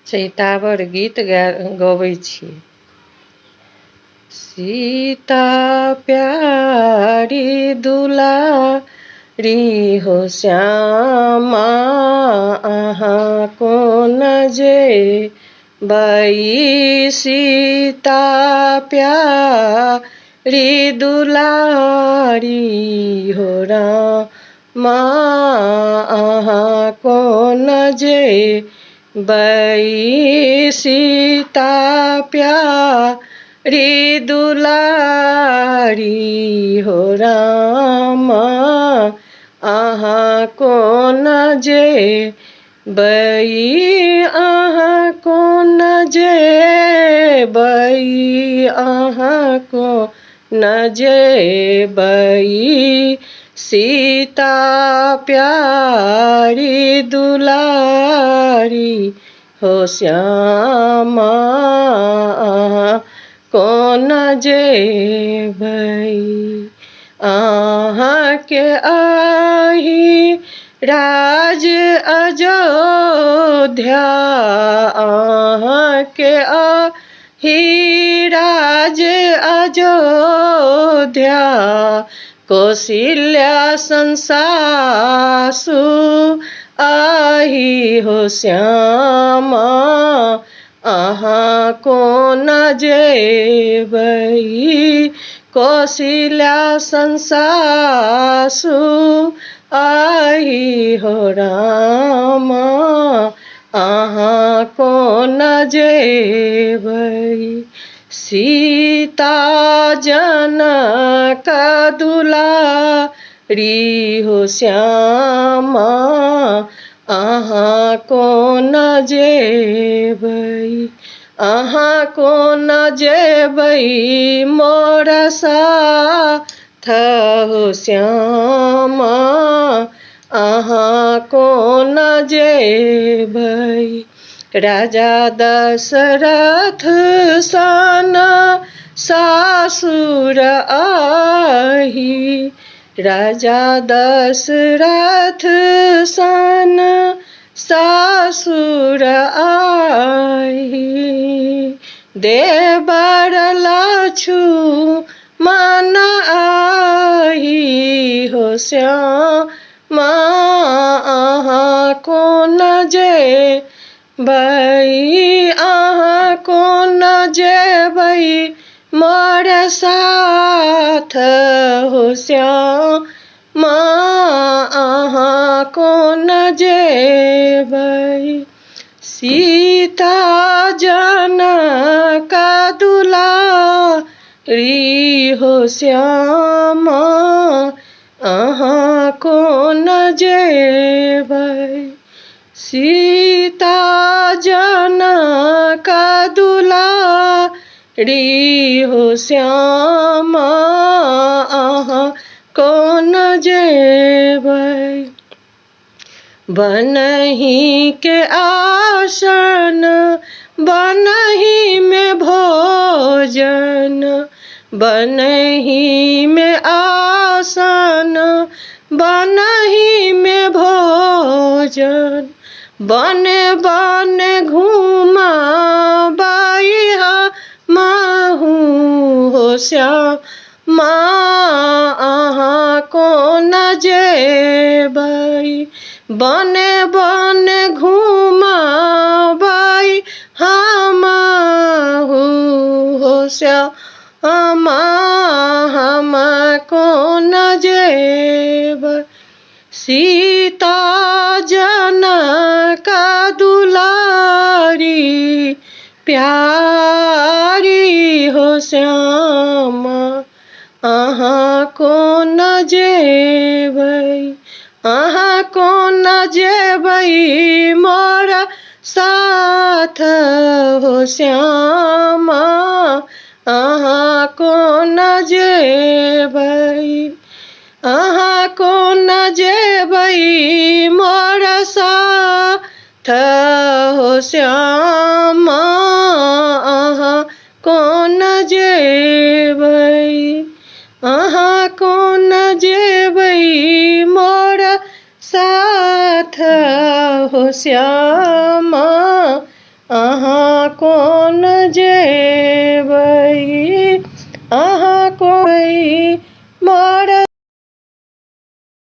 चैतावर गीत गबै छी। सीता प्यारी दुलारी हो श्यामा, अहाँ कोन जे बई सीता प्यारी दुलारी हो रामा, अहाँ कोन जे बई सीता प्यारी दुलारी हो रामा, अहाँ कोन जे बई, अहाँ कोन जे बई, अहाँ कोन जे बई सीता प्यारी दुलारी हो श्यामा, कोन जेबै। अहाँ के आही राज अयोध्या, अहाँ के आही राज अयोध्या, कौशल्या संसासु आही हो श्यामा, अहाँ कोन जेबै। कौशल्या संसासु आही हो रामा, अहाँ कोन जेबै। सीता जनक दुलारी हो श्यामा, अहाँ कोन जेबै। अहाँ कोन जेबै मोर साथ हो श्यामा, अहाँ कोन जेबै। राजा दशरथ सन सासुर आही, राजा दशरथ सन सासुर आही, देवर लक्ष्मण आही हो श्यामा, अहाँ कोन जेबै। अहाँ कोन जेबै मोर साथ हो श्यामा, अहाँ कोन जेबै। सीता जनक दुलारी हो श्यामा, अहाँ कोन जेबै। सीता जनक दुलारी हो श्यामा, अहाँ कोन जेबै। बनहि के आसन, बनहि में भोजन, बनहि में आसन, बनहि में भोजन, बने बने घूमबै हमहु हो श्यामा, अहाँ कोन जेबै। बने बने घूमबै हमहु हो श्यामा, हम कोन जेबै। सीता जनक दुलारी प्यारी हो श्यामा, अहाँ कोन जेबै। अहाँ कोन जेबै मोर साथ हो श्यामा, अहाँ कोन जेबै। अहाँ कोन जेबै मोर साथ हो श्यामा, अहाँ कोन जेबै। अहाँ कोन जेबै मोर साथ हो श्यामा, कोन जेबै, अहाँ कोई